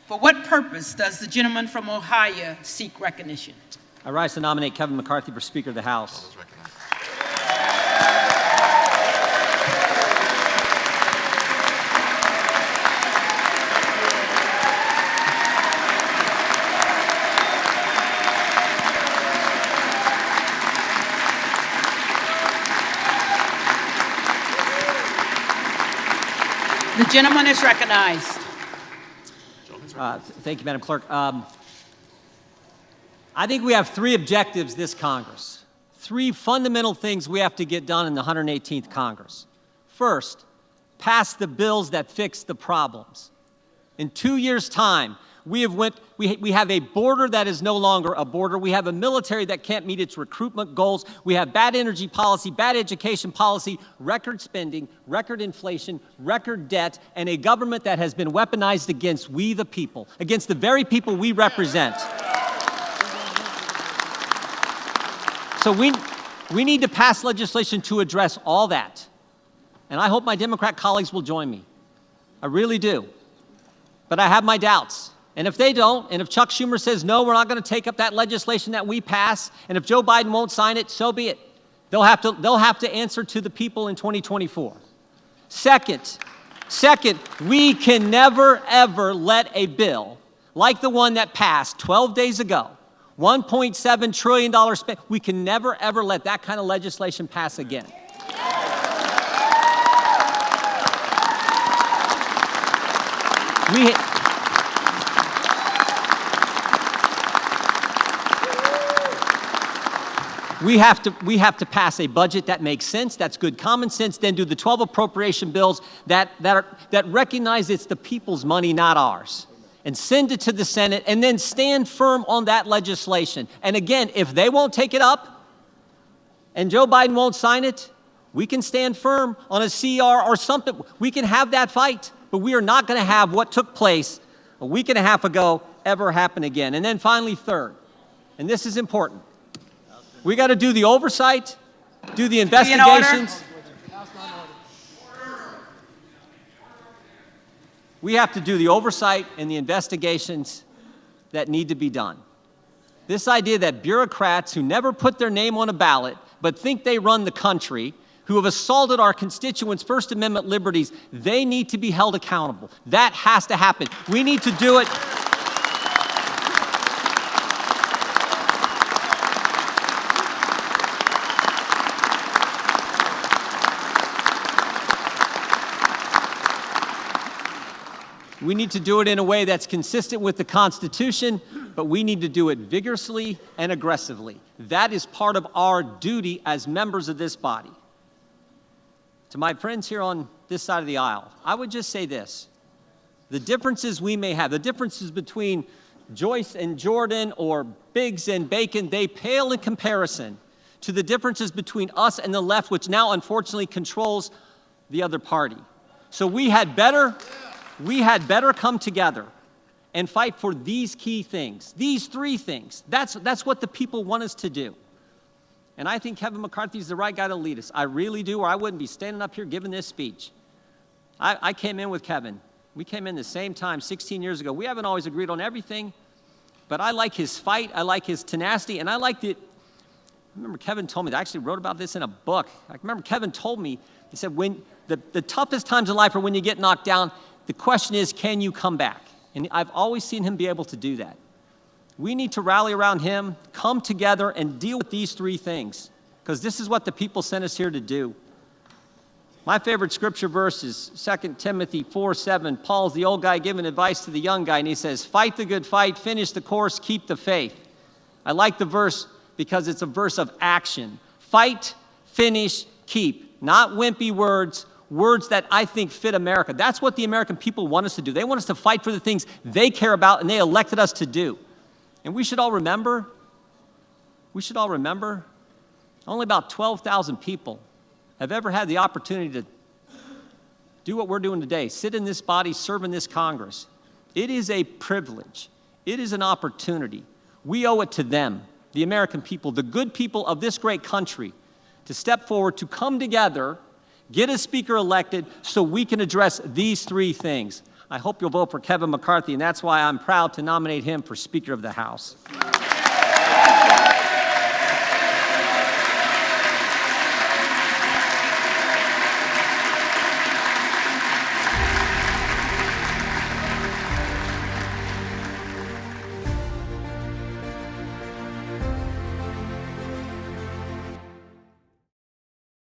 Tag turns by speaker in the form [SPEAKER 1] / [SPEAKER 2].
[SPEAKER 1] For what purpose does the gentleman from Ohio seek recognition?
[SPEAKER 2] I rise to nominate Kevin McCarthy for Speaker of the House.
[SPEAKER 1] The gentleman is recognized.
[SPEAKER 2] Thank you, Madam Clerk. I think we have three objectives this Congress, three fundamental things we have to get done in the 118th Congress. First, pass the bills that fix the problems. In 2 years' time, we have a border that is no longer a border. We have a military that can't meet its recruitment goals. We have bad energy policy, bad education policy, record spending, record inflation, record debt, and a government that has been weaponized against we the people, against the very people we represent. So we need to pass legislation to address all that. And I hope my Democrat colleagues will join me. I really do. But I have my doubts. And if they don't, and if Chuck Schumer says, no, we're not going to take up that legislation that we pass, and if Joe Biden won't sign it, so be it. They'll have to answer to the people in 2024. Second, we can never, ever let a bill like the one that passed 12 days ago, $1.7 trillion spent, we can never, ever let that kind of legislation pass again. We have to pass a budget that makes sense, that's good common sense, then do the 12 appropriation bills that recognize it's the people's money, not ours, and send it to the Senate, and then stand firm on that legislation. And again, if they won't take it up, and Joe Biden won't sign it, we can stand firm on a CR or something. We can have that fight, but we are not going to have what took place a week and a half ago ever happen again. And then finally, third, and this is important, we got to do the oversight, do the investigations. We have to do the oversight and the investigations that need to be done. This idea that bureaucrats who never put their name on a ballot but think they run the country, who have assaulted our constituents' First Amendment liberties, they need to be held accountable. That has to happen. We need to do it. We need to do it in a way that's consistent with the Constitution, but we need to do it vigorously and aggressively. That is part of our duty as members of this body. To my friends here on this side of the aisle, I would just say this. The differences we may have, the differences between Joyce and Jordan or Biggs and Bacon, they pale in comparison to the differences between us and the left, which now unfortunately controls the other party. So we had better come together and fight for these key things, these three things. That's what the people want us to do. And I think Kevin McCarthy is the right guy to lead us. I really do, or I wouldn't be standing up here giving this speech. I came in with Kevin. We came in the same time 16 years ago. We haven't always agreed on everything, but I like his fight. I like his tenacity, and I like it. I remember Kevin told me, I actually wrote about this in a book. I remember Kevin told me, he said, when the toughest times in life are when you get knocked down, the question is, can you come back? And I've always seen him be able to do that. We need to rally around him, come together, and deal with these three things, because this is what the people sent us here to do. My favorite scripture verse is 2 Timothy 4:7. Paul's the old guy giving advice to the young guy, and he says, fight the good fight, finish the course, keep the faith. I like the verse because it's a verse of action. Fight, finish, keep. Not wimpy words, words that I think fit America. That's what the American people want us to do. They want us to fight for the things they care about and they elected us to do. And we should all remember, only about 12,000 people have ever had the opportunity to do what we're doing today, sit in this body, serve in this Congress. It is a privilege. It is an opportunity. We owe it to them, the American people, the good people of this great country, to step forward, to come together, get a speaker elected so we can address these three things. I hope you'll vote for Kevin McCarthy, and that's why I'm proud to nominate him for Speaker of the House.